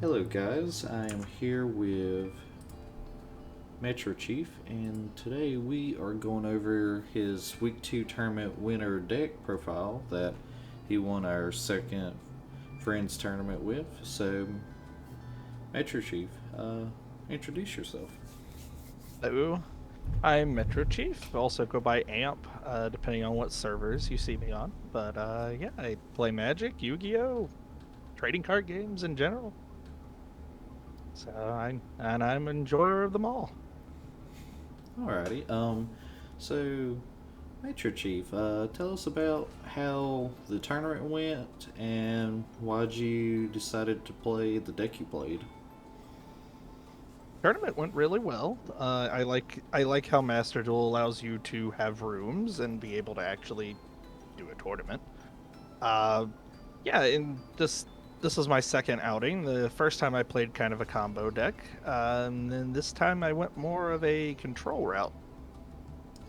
Hello, guys. I am here with Metrocheif, and today we are going over his Week 2 tournament winner deck profile that he won our second Friends tournament with. So, Metrocheif, introduce yourself. Hello, I'm Metrocheif. Also go by Amp, depending on what servers you see me on. But yeah, I play Magic, Yu-Gi-Oh, trading card games in general. I'm an enjoyer of them all. Alrighty. So Metrocheif, tell us about how the tournament went and why'd you decided to play the deck you played. Tournament went really well. I like how Master Duel allows you to have rooms and be able to actually do a tournament. Uh, yeah, and this was my second outing. The first time I played kind of a combo deck, and then this time I went more of a control route.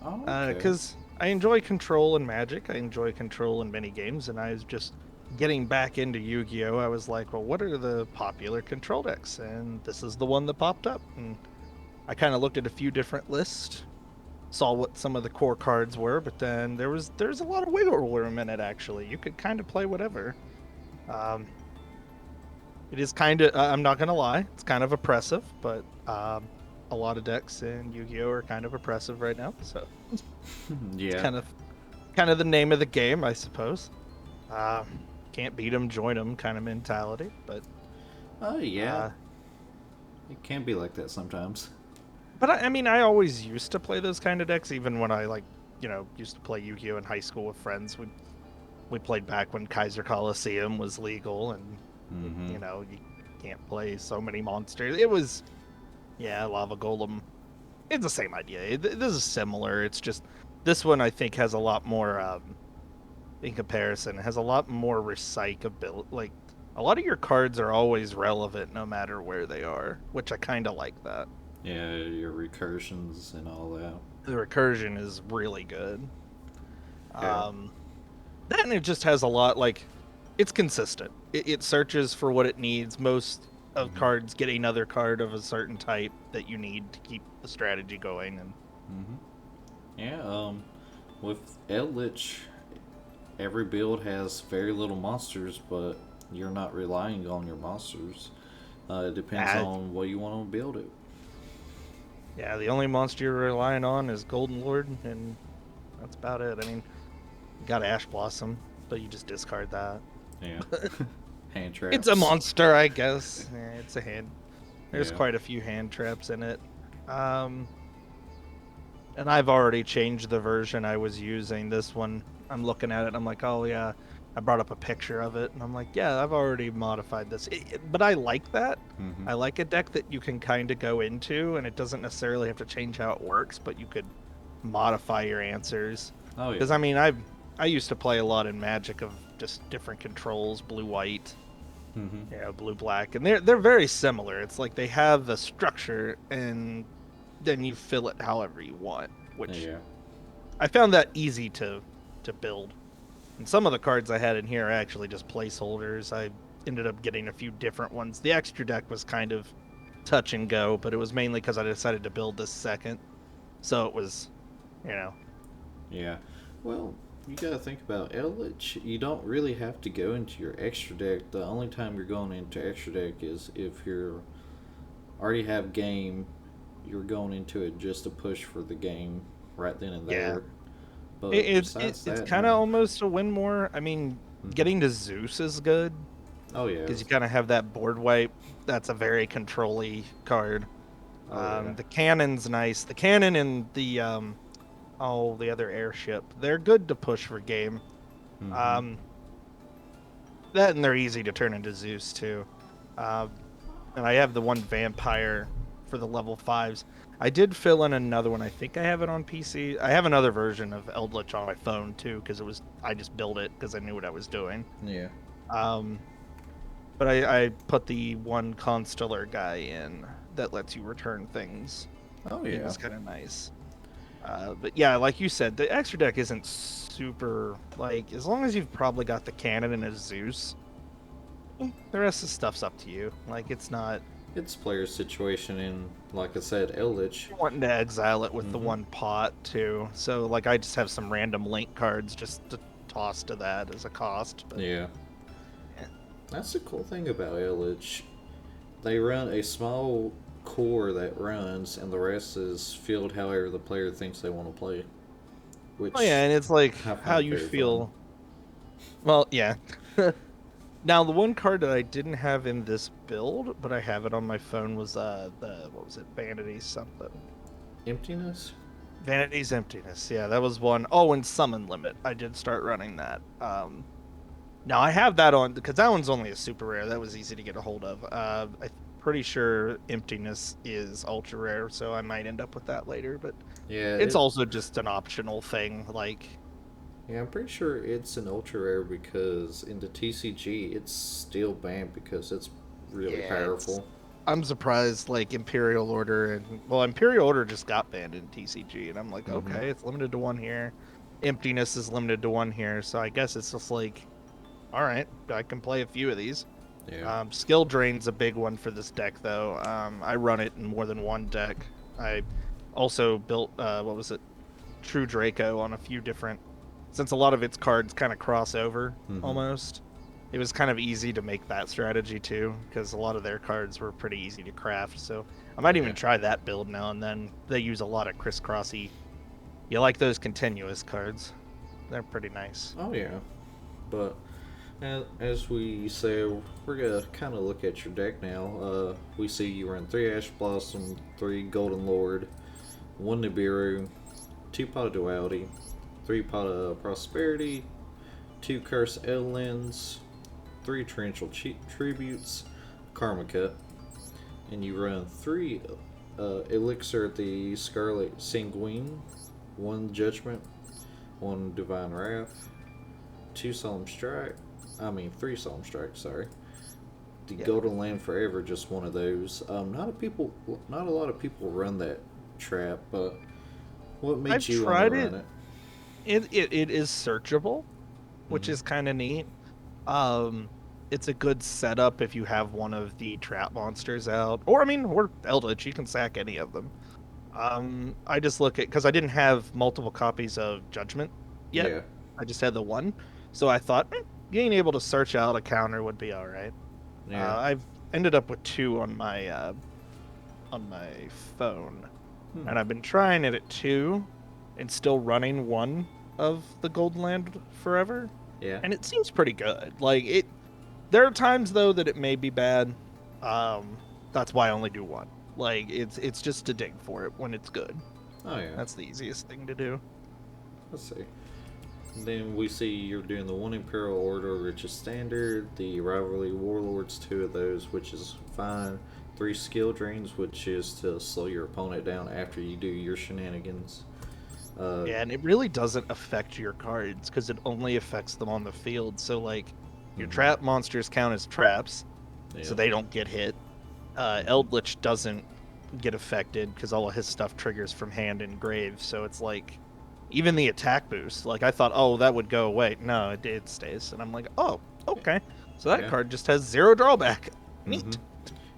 Oh, okay. Because I enjoy control and Magic, I enjoy control in many games, and I was just getting back into Yu-Gi-Oh. I was like, well, what are the popular control decks? And this is the one that popped up, and I kind of looked at a few different lists, saw what some of the core cards were, but then there's a lot of wiggle room in it. Actually, you could kind of play whatever. Um, it is kind of, I'm not gonna lie, it's kind of oppressive, but a lot of decks in Yu-Gi-Oh are kind of oppressive right now, so it's Yeah. kind of the name of the game, I suppose. Uh, can't beat them, join them kind of mentality. But Oh, yeah. uh, It can be like that sometimes. I mean, I always used to play those kind of decks, even when I used to play Yu-Gi-Oh in high school with friends. We played back when Kaiser Coliseum was legal, and Mm-hmm. you can't play so many monsters. It was Lava Golem. It's the same idea. This is similar. It's just this one I think has a lot more in comparison. It has a lot more recyclability. Like a lot of your cards are always relevant no matter where they are, which I kind of like that. Yeah, your recursions and all that. The recursion is really good. Yeah. Um, then it just has a lot like it's consistent. It searches for what it needs. Most of Mm-hmm. cards get another card of a certain type that you need to keep the strategy going. And Mm-hmm. Yeah. With Eldlich, every build has very little monsters, but you're not relying on your monsters. It depends uh, on what you want to build it. yeah, the only monster you're relying on is Golden Lord, and that's about it. I mean, you got Ash Blossom, but you just discard that. Yeah. Hand It's a traps. monster, I guess. It's a hand. There's Yeah. quite a few hand traps in it. Um, and I've already changed the version I was using. This one, I'm looking at it. I'm like, oh yeah. I brought up a picture of it, and I'm like, yeah, I've already modified this. But I like that. Mm-hmm. I like a deck that you can kind of go into, and it doesn't necessarily have to change how it works, but you could modify your answers. Oh yeah. Because I used to play a lot in Magic of just different controls, blue white, Mm-hmm. blue black, and they're very similar. It's like they have the structure, and then you fill it however you want, which Yeah. I found that easy to build. And some of the cards I had in here are actually just placeholders. I ended up getting a few different ones. The extra deck was kind of touch and go, but it was mainly because I decided to build this second. So it was, you know, Yeah. Well, you gotta think about Eldritch. You don't really have to go into your extra deck. The only time you're going into extra deck is if you're already have game. You're going into it just to push for the game right then and yeah. there. But besides It's that, kind of no. almost a win more. I mean, Mm-hmm. getting to Zeus is good Oh yeah. because you kind of have that board wipe. That's a very control-y card. Oh yeah. The cannon's nice. The cannon and the other airship, they're good to push for game. Mm-hmm. Um, that and they're easy to turn into Zeus too. Uh, and I have the one vampire for the level fives. I did fill in another one. I think I have it on PC. I have another version of Eldlich on my phone too because I just built it because I knew what I was doing. Yeah. Um, but I put the one constellar guy in that lets you return things. Oh He yeah. was kind of nice. But yeah, like you said, the extra deck isn't super like as long as you've probably got the cannon and a Zeus. The rest of the stuff's up to you. Like, it's not It's player situation, and like I said, Eldlich. wanting to exile it with the Mm-hmm. one pot too. So like, I just have some random link cards just to toss to that as a cost. But Yeah, yeah, that's the cool thing about Eldlich. They run a small core that runs, and the rest is filled however the player thinks they want to play, oh yeah, which and it's like I how find you very fun. feel. Well, yeah. Now the one card that I didn't have in this build, but I have it on my phone was the what was it? Vanity something. Emptiness? Vanity's Emptiness. Yeah, that was one. Oh, and Summon Limit. I did start running that. Now I have that on because that one's only a super rare. That was easy to get a hold of. I'm pretty sure Emptiness is ultra rare, so I might end up with that later. But Yeah, it's also just an optional thing. Like, yeah, I'm pretty sure it's an ultra rare because in the TCG it's still banned because it's really yeah, it's. powerful. I'm surprised. Like Imperial Order and well, Imperial Order just got banned in TCG, and I'm like, Mm-hmm. okay, it's limited to one here. Emptiness is limited to one here, so I guess it's just like, all right, I can play a few of these. Yeah. Skill Drain's a big one for this deck, though. I run it in more than one deck. I also built, what was it? True Draco on a few different, since a lot of its cards kind of cross over Mm-hmm. almost. It was kind of easy to make that strategy too, because a lot of their cards were pretty easy to craft. So I might Yeah. even try that build now and then. They use a lot of crisscrossy. You like those continuous cards? They're pretty nice. Oh yeah. But as we say, we're gonna kind of look at your deck now. We see you run 3 Ash Blossom, 3 Golden Lord, 1 Nibiru, 2 Pot of Duality, 3 Pot of Prosperity, 2 Curse Eldlins, 3 Torrential Tributes, Karma Cut, and you run 3 Elixir at the Scarlet Sanguine, 1 Judgment, 1 Divine Wrath, 2 Solemn Strike. I mean, 3 Solemn Strike. Sorry. The Yeah. Golden Land Forever, just one of those. Not a lot of people run that trap, but what I've made you want to tried it. run it? It is searchable, which Mm-hmm. is kind of neat. Um, it's a good setup if you have one of the trap monsters out, or I mean, or Eldritch. You can sack any of them. I just look at because I didn't have multiple copies of Judgment yet. Yeah, I just had the one, so I thought being able to search out a counter would be all right. yeah. I've ended up with two on my phone, Hmm. and I've been trying it at two, and still running one of the Golden Land Forever, Yeah, and it seems pretty good. Like it, there are times though that it may be bad. That's why I only do one. Like it's just to dig for it when it's good. oh yeah. That's the easiest thing to do. Let's see. Then we see you're doing the 1 Imperial Order, which is standard. The Rivalry Warlords, 2 of those, which is fine. 3 Skill Drains, which is to slow your opponent down after you do your shenanigans. Uh, Yeah, and it really doesn't affect your cards because it only affects them on the field. So like your mm-hmm. trap monsters count as traps, so Yep. they don't get hit. Mm-hmm. Eldlich doesn't get affected because all of his stuff triggers from hand and grave. So it's like even the attack boost. Like I thought, oh, that would go away. No, it stays, and I'm like, oh, okay. So that Yeah. card just has zero drawback. Mm-hmm. Neat.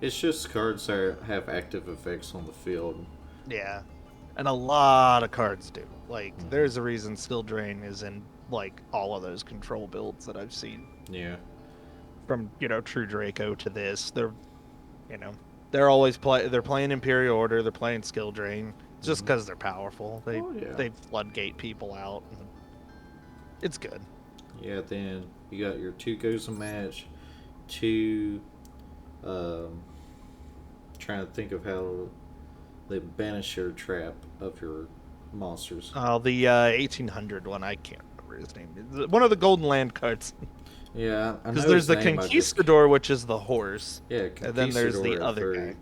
It's just cards that have active effects on the field. Yeah, and a lot of cards do. Like Mm-hmm. there's a reason Skill Drain is in like all of those control builds that I've seen. Yeah. From True Draco to this, you know they're always they're playing Imperial Order, they're playing Skill Drain just Mm-hmm. because they're powerful. They Oh yeah. they floodgate people out, and it's good. Yeah. Then you got your 2 Goes a match, two. Um, trying to think of how they banish your trap of your monsters. The 1800 one, I can't remember his name. One of the Golden Land cards, Yeah, I because know there's his the name. I just Conquistador, which is the horse, yeah, and then there's the Conquistador at other 3. guy.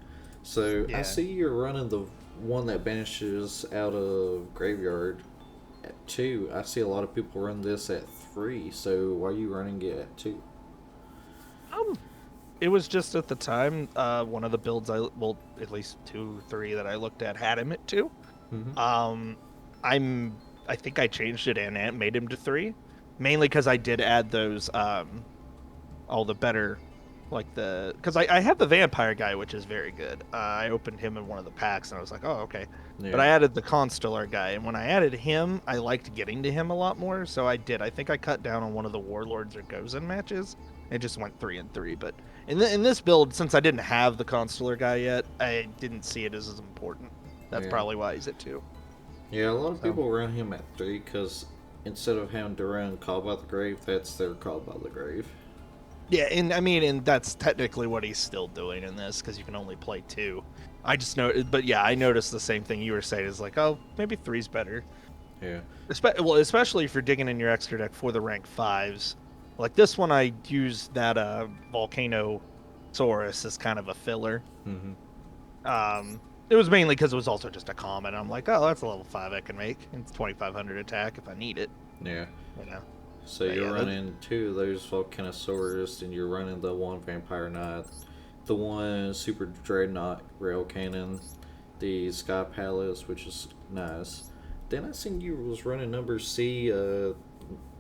So I Yeah. see you're running the one that banishes out of graveyard at 2. I see a lot of people run this at 3. So why are you running it at 2? Um, it was just at the time, one of the builds well, at least two, three that I looked at had him at two. Mm-hmm. Um, I think I changed it and made him to three, mainly because I did add those all the better like because I have the vampire guy, which is very good. I opened him in one of the packs, and I was like, oh, okay. But Yeah. I added the constellar guy, and when I added him, I liked getting to him a lot more. So I did. I think I cut down on one of the warlords or Gozen matches. It just went 3-3. But in this build, since I didn't have the constellar guy yet, I didn't see it as important. That's Yeah. probably why he's at 2. Yeah, a lot of So people run him at 3 because instead of having to run Call by the Grave, that's their Call by the Grave. yeah, and I mean, and that's technically what he's still doing in this because you can only play 2. I just know, but yeah, I noticed the same thing you were saying. Is like, oh, maybe 3's better. Yeah. Well, especially if you're digging in your extra deck for the rank 5s. Like this one, I used that Volcano Saurus as kind of a filler. Mm-hmm. It was mainly because it was also just a common. I'm like, oh, that's a level 5 I can make. It's 2,500 attack if I need it. Yeah. You know. So But you're yeah, running 2 of those Volcanosaurus, and you're running the 1 Vampire Knight, the 1 Super Dreadnought Rail Cannon, the Sky Palace, which is nice. Then I seen you was running number C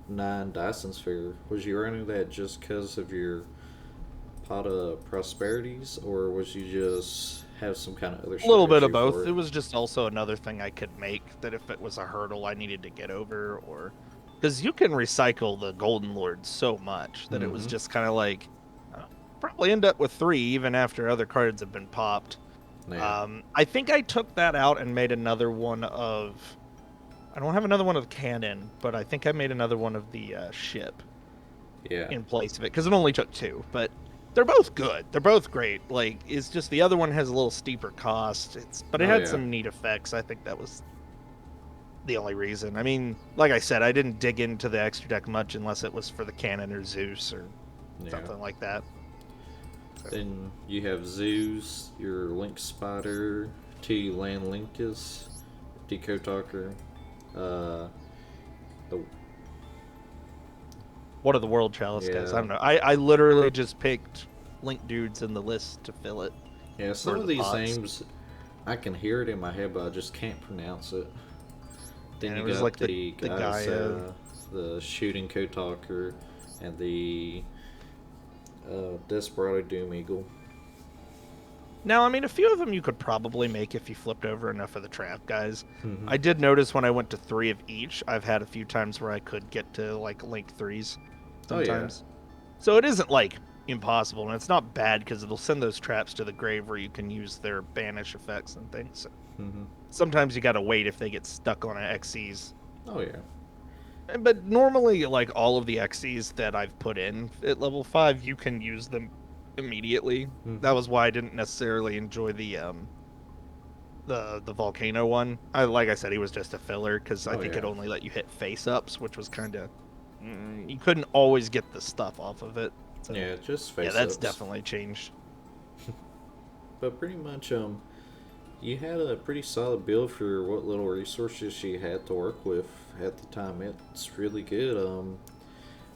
9 Dyson Sphere. Was you running that just because of your pot of prosperities, or was you just have some kind of other a little bit of strategy for both. it? It was just also another thing I could make that if it was a hurdle I needed to get over, or because you can recycle the Golden Lord so much that it was Mm-hmm. just kind of like probably end up with 3 even after other cards have been popped. Yeah. I think I took that out and made another one of. I don't have another one of cannon, but I think I made another one of the ship Yeah. in place of it because it only took 2. But they're both good. They're both great. Like it's just the other one has a little steeper cost. But it Oh had yeah. some neat effects. I think that was the only reason. I mean, like I said, I didn't dig into the extra deck much unless it was for the cannon or Zeus or Yeah. something like that. Then you have Zeus, your Link Spider, T Land Linkus, Deco Talker, the What are the world chalice guys? I yeah, don't know. I literally just picked link dudes in the list to fill it. yeah. Some For of the these pots. names I can hear it in my head, but I just can't pronounce it. Then And you it was got like the the guys, guy the Shooting Kotalker, and the Desperado Doom Eagle. Now, I mean, a few of them you could probably make if you flipped over enough of the trap guys. Mm-hmm. I did notice when I went to 3 of each, I've had a few times where I could get to like link 3s Oh yeah, sometimes. So it isn't like impossible, and it's not bad because it'll send those traps to the grave where you can use their banish effects and things. mm-hmm. Sometimes you gotta wait if they get stuck on an XCs. Oh yeah, But normally, like all of the XCs that I've put in at level 5, you can use them immediately. mm-hmm. That was why I didn't necessarily enjoy the volcano one. Like I said, he was just a filler because I Oh think yeah, it only let you hit face ups, which was kind of you couldn't always get the stuff off of it. So yeah. Just face yeah, that's ups. definitely changed. But pretty much, you had a pretty solid build for what little resources you had to work with at the time. It's really good.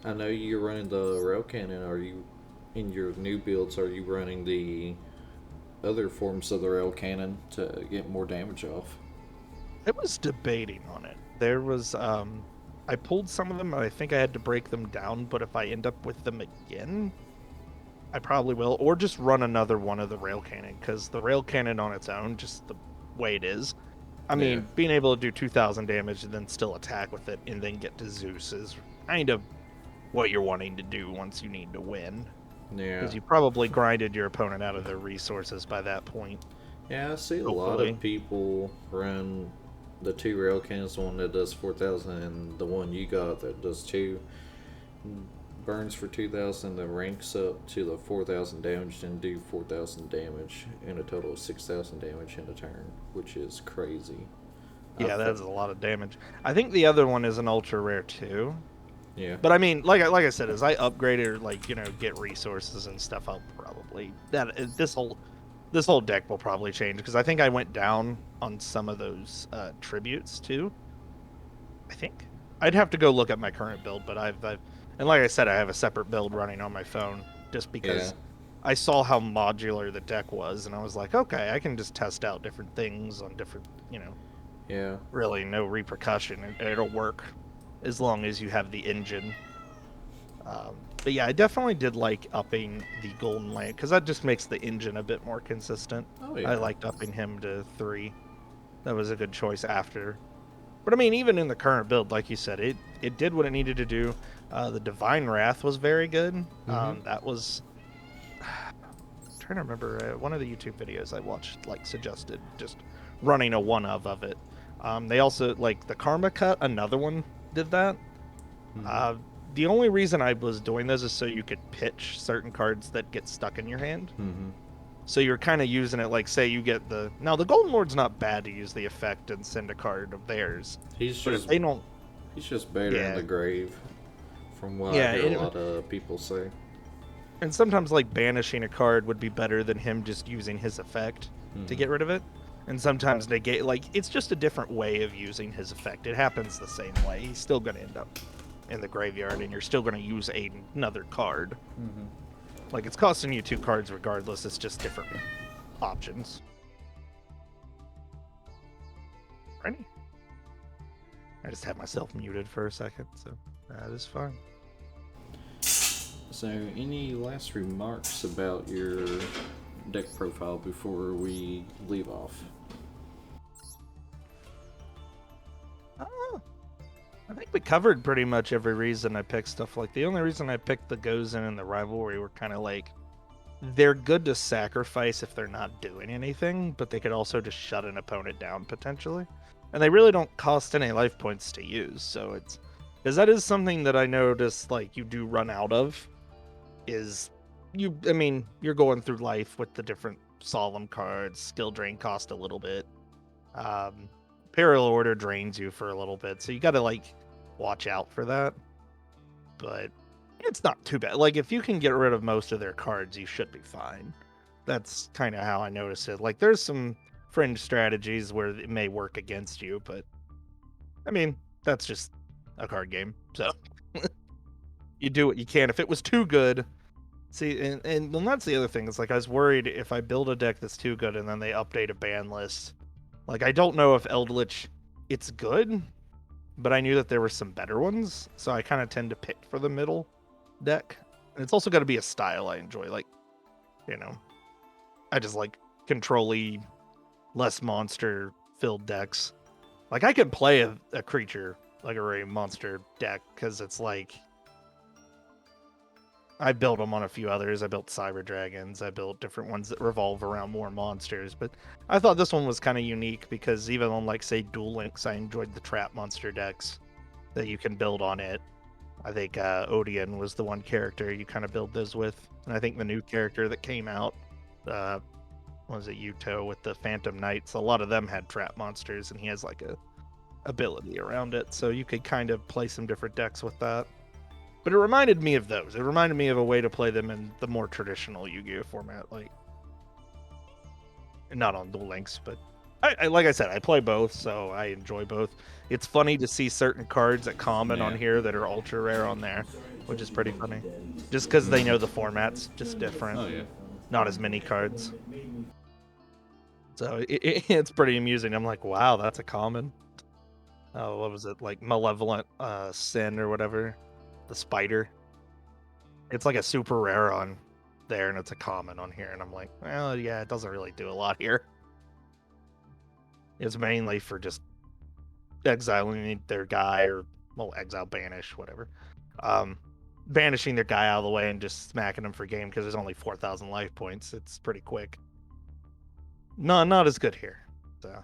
I know you're running the rail cannon. Are you in your new builds? Are you running the other forms of the rail cannon to get more damage off? I was debating on it. There was I pulled some of them and I think I had to break them down, but if I end up with them again, I probably will, or just run another one of the rail cannon because the rail cannon on its own, just the way it is. I Yeah, mean, being able to do 2,000 damage and then still attack with it and then get to Zeus is kind of what you're wanting to do once you need to win. yeah, Because you probably grinded your opponent out of their resources by that point. yeah. I see a lot Hopefully. of people run the 2 rail cannons, the one that does 4,000 and the one you got that does 2. Burns for 2,000, then ranks up to the 4,000 damage and do 4,000 damage in a total of 6,000 damage in a turn, which is crazy. Yeah, that's a lot of damage. I think the other one is an ultra rare too. Yeah, But I mean, like I said, as I upgrade or get resources and stuff, I'll probably this whole deck will probably change because I think I went down on some of those tributes too. I think I'd have to go look at my current build, but I've and like I said, I have a separate build running on my phone just yeah, because I saw how modular the deck was, and I was like, okay, I can just test out different things on different, yeah, really no repercussion. It'll work as long as you have the engine But yeah, I definitely did like upping the Golden Lance because that just makes the engine a bit more consistent. Oh I yeah. liked upping him to 3. That was a good choice after. But I mean, even in the current build, like you said, it did what it needed to do. The Divine Wrath was very good. That was I'm trying to remember one of the YouTube videos I watched like suggested just running a one of it. They also like the Karma Cut, another one did that. Uh, the only reason I was doing this is so you could pitch certain cards that get stuck in your hand. So you're kind of using it like, say you get the the Golden Lord's not bad to use the effect and send a card of theirs. He's But if just they don't, he's just better in yeah, the grave, from what I yeah, hear a lot of people say. and sometimes like banishing a card would be better than him just using his effect to get rid of it. And sometimes negate, like it's just a different way of using his effect. It happens the same way. He's still going to end up in the graveyard, and you're still going to use another card. Like it's costing you 2 cards regardless. It's just different options. Ready? I just had myself muted for a second, so that is fine. So, any last remarks about your deck profile before we leave off? I think we covered pretty much every reason I picked stuff. Like the only reason I picked the Gozen and the Rivalry were kind of like they're good to sacrifice if they're not doing anything, but they could also just shut an opponent down potentially. And they really don't cost any life points to use, so it's because that is something that I noticed like you do run out of is I mean, you're going through life with the different solemn cards, skill drain cost a little bit. Imperial Order drains you for a little bit, so you got to like watch out for that. But it's not too bad. Like if you can get rid of most of their cards, you should be fine. That's kind of how I notice it. Like there's some fringe strategies where it may work against you, but I mean, that's just a card game. So you do what you can. If it was too good, see, and well, that's the other thing. It's like I was worried if I build a deck that's too good and then they update a ban list. Like I don't know if Eldlich, it's good, but I knew that there were some better ones, so I kind of tend to pick for the middle deck. And it's also got to be a style I enjoy. Like, you know, I just like control-y, less monster filled decks. Like I could play a creature like a monster deck because it's like I built them on a few others. I built Cyber Dragons. I built different ones that revolve around more monsters. But I thought this one was kind of unique because even on, like, say, Duel Links, I enjoyed the trap monster decks that you can build on it. I think Odeon was the one character you kind of build those with. And I think the new character that came out, was it Yugioh with the Phantom Knights? A lot of them had trap monsters, and he has like a ability around it. So you could kind of play some different decks with that. But it reminded me of those. It reminded me of a way to play them in the more traditional Yu-Gi-Oh format, like not on Duel Links, but I like I said, I play both, so I enjoy both. It's funny to see certain cards at common on here that are ultra rare on there, which is pretty funny. Just because they know the format's just different. Oh yeah. Not as many cards. So it's pretty amusing. I'm like, wow, that's a common. Oh, what was it? Like Malevolent Sin or whatever. The spider. It's like a super rare on there, and it's a common on here. And I'm like, well, yeah, it doesn't really do a lot here. It's mainly for just exiling their guy, or well, exile, banish, whatever. Banishing their guy out of the way and just smacking them for game because there's only 4,000 life points. It's pretty quick. No, not as good here. So,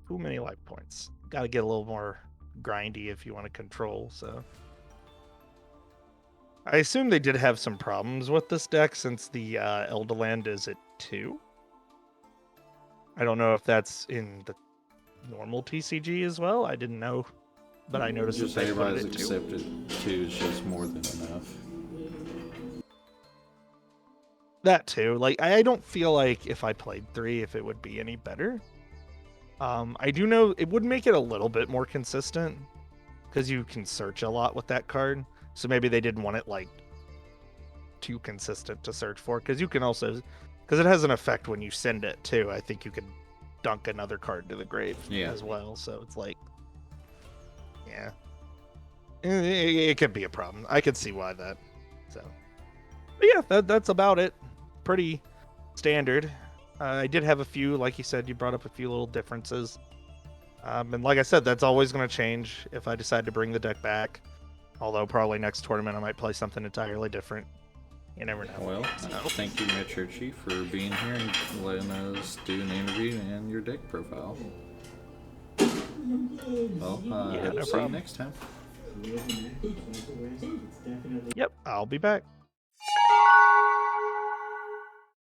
too many life points. Got to get a little more grindy if you want to control. So, I assume they did have some problems with this deck since the Elderland is at 2. I don't know if that's in the normal TCG as well. I didn't know, but I noticed Just that they put it everybody's at 2. accepted 2 is just more than enough. That too. Like I don't feel like if I played 3, if it would be any better. I do know it would make it a little bit more consistent because you can search a lot with that card. So maybe they didn't want it like too consistent to search for because you can also because it has an effect when you send it too. I think you could dunk another card to the grave as well. So it's like, yeah. It could be a problem. I could see why that. So, but yeah, that's about it. Pretty standard. I did have a few, like you said, you brought up a few little differences. And like I said, that's always going to change if I decide to bring the deck back. Although probably next tournament I might play something entirely different. You never know. Well, thank you, Metrocheif, for being here and letting us do an interview and your deck profile. Well, Yeah, no see problem. you next time. Yep, I'll be back.